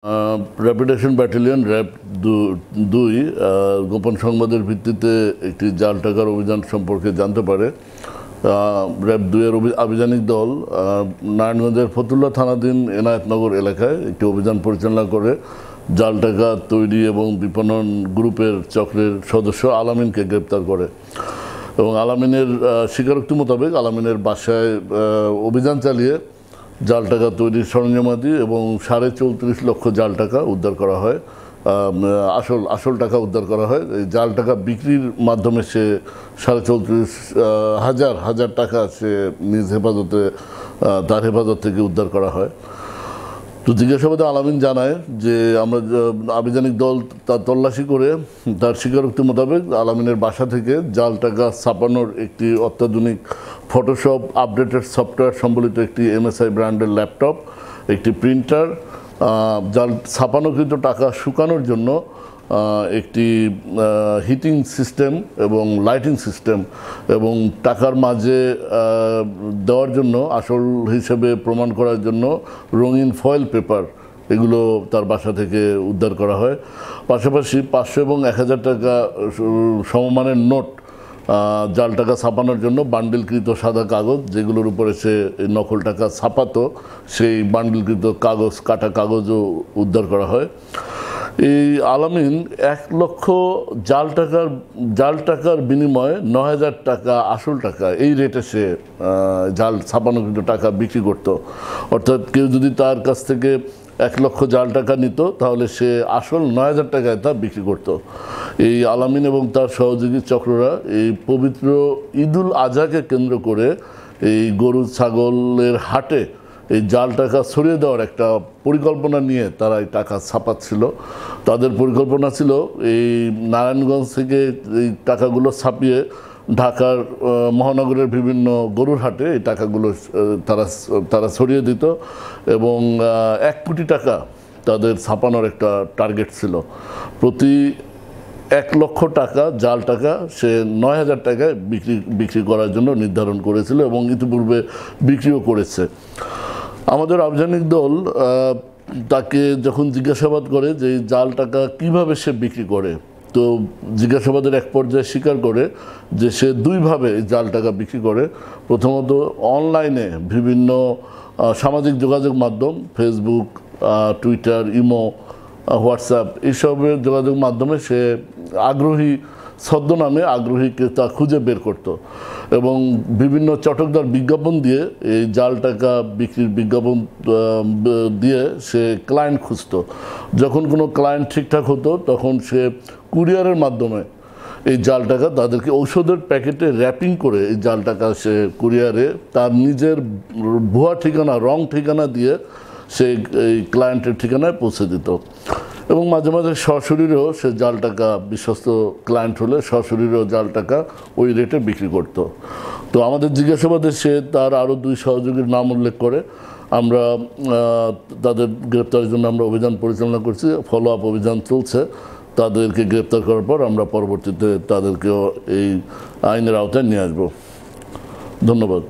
Rapid action battalion RAB 2 গোপন সংবাদের ভিত্তিতে একটি জাল টাকার অভিযান সম্পর্কে জানতে পারে। র্যাব 2 এর আভিযানিক দল নারায়ণগঞ্জের ফতুল্লা থানাধীন এনায়েতনগর এলাকায় একটি অভিযান পরিচালনা করে জাল টাকা তৈরি এবং বিপণন গ্রুপের চক্রের সদস্য আলামিনকে গ্রেপ্তার করে এবং আলামিনের স্বীকারোক্তি মোতাবেক আলামিনের বাসায় অভিযান চালিয়ে জাল টাকা তৈরির সরঞ্জামাদি এবং 34.5 লক্ষ জাল টাকা উদ্ধার করা হয়। আসল টাকা উদ্ধার করা হয়। এই জাল টাকা বিক্রির মাধ্যমে সে 34,500 টাকা সে নিজ হেফাজতে তার হেফাজত থেকে উদ্ধার করা হয়। তো জিজ্ঞাসাবাদে আলামিন জানায় যে আমরা আভিযানিক দল তার তল্লাশি করে তার স্বীকারোক্তি মোতাবেক আলামিনের বাসা থেকে জাল টাকা ছাপানোর একটি অত্যাধুনিক ফটোশপ আপডেটেড সফটওয়্যার সম্বলিত একটি MSI ব্র্যান্ডের ল্যাপটপ, একটি প্রিন্টার, জাল ছাপানোকৃত টাকা শুকানোর জন্য একটি হিটিং সিস্টেম এবং লাইটিং সিস্টেম এবং টাকার মাঝে দেওয়ার জন্য আসল হিসেবে প্রমাণ করার জন্য রঙিন ফয়েল পেপার, এগুলো তার বাসা থেকে উদ্ধার করা হয়। পাশাপাশি 500 এবং 1000 টাকা সমমানের নোট জাল টাকা ছাপানোর জন্য বান্ডিলকৃত সাদা কাগজ, যেগুলোর উপরে সে নকল টাকা ছাপাতো, সেই বান্ডিলকৃত কাগজ, কাটা কাগজও উদ্ধার করা হয়। এই আলামিন 1 লক্ষ জাল টাকার বিনিময়ে 9,000 টাকা আসল টাকা, এই রেটে সে জাল ছাপানোকৃত টাকা বিক্রি করত। অর্থাৎ কেউ যদি তার কাছ থেকে 1 লক্ষ জাল টাকা নিত তাহলে সে আসল 9,000 টাকায় তা বিক্রি করত। এই আলামিন এবং তার সহযোগী চক্ররা এই পবিত্র ঈদুল আজহাকে কেন্দ্র করে এই গরু ছাগলের হাটে এই জাল টাকা ছড়িয়ে দেওয়ার একটা পরিকল্পনা নিয়ে তারা এই টাকা ছাপাচ্ছিল। তাদের পরিকল্পনা ছিল এই নারায়ণগঞ্জ থেকে এই টাকাগুলো ছাপিয়ে ঢাকার মহানগরের বিভিন্ন গরুর হাটে এই টাকাগুলো তারা ছড়িয়ে দিত এবং 1 কোটি টাকা তাদের ছাপানোর একটা টার্গেট ছিল। প্রতি 1 লক্ষ টাকা জাল টাকা সে 9,000 টাকায় বিক্রি করার জন্য নির্ধারণ করেছিল এবং ইতিপূর্বে বিক্রিও করেছে। আমাদের আভিযানিক দল তাকে যখন জিজ্ঞাসাবাদ করে যে জাল টাকা কিভাবে সে বিক্রি করে, তো জিজ্ঞাসাবাদের এক পর্যায়ে স্বীকার করে যে সে 2 ভাবে জাল টাকা বিক্রি করে। প্রথমত অনলাইনে বিভিন্ন সামাজিক যোগাযোগ মাধ্যম, ফেসবুক, টুইটার, ইমো, হোয়াটসঅ্যাপ, এইসবের যোগাযোগ মাধ্যমে সে আগ্রহী ছদ্মনামে আগ্রহী ক্রেতা খুঁজে বের করত এবং বিভিন্ন চটকদার বিজ্ঞাপন দিয়ে এই জাল টাকা বিক্রির বিজ্ঞাপন দিয়ে সে ক্লায়েন্ট খুঁজত। যখন কোনো ক্লায়েন্ট ঠিকঠাক হতো তখন সে কুরিয়ারের মাধ্যমে এই জাল টাকা তাদেরকে ঔষধের প্যাকেটে র্যাপিং করে এই জাল টাকা সে কুরিয়ারে তার নিজের ভুয়া ঠিকানা, রং ঠিকানা দিয়ে সে এই ক্লায়েন্টের ঠিকানায় পৌঁছে দিত এবং মাঝে মাঝে সশরীরেও সে জাল টাকা, বিশ্বস্ত ক্লায়েন্ট হলে সশরীরেও জাল টাকা ওই রেটে বিক্রি করত। তো আমাদের জিজ্ঞাসাবাদে সে তার আরও 2 সহযোগীর নাম উল্লেখ করে। আমরা তাদের গ্রেপ্তারের জন্য আমরা অভিযান পরিচালনা করছি, ফলো আপ অভিযান চলছে। তাদেরকে গ্রেপ্তার করার পর আমরা পরবর্তীতে তাদেরকেও এই আইনের আওতায় নিয়ে আসব। ধন্যবাদ।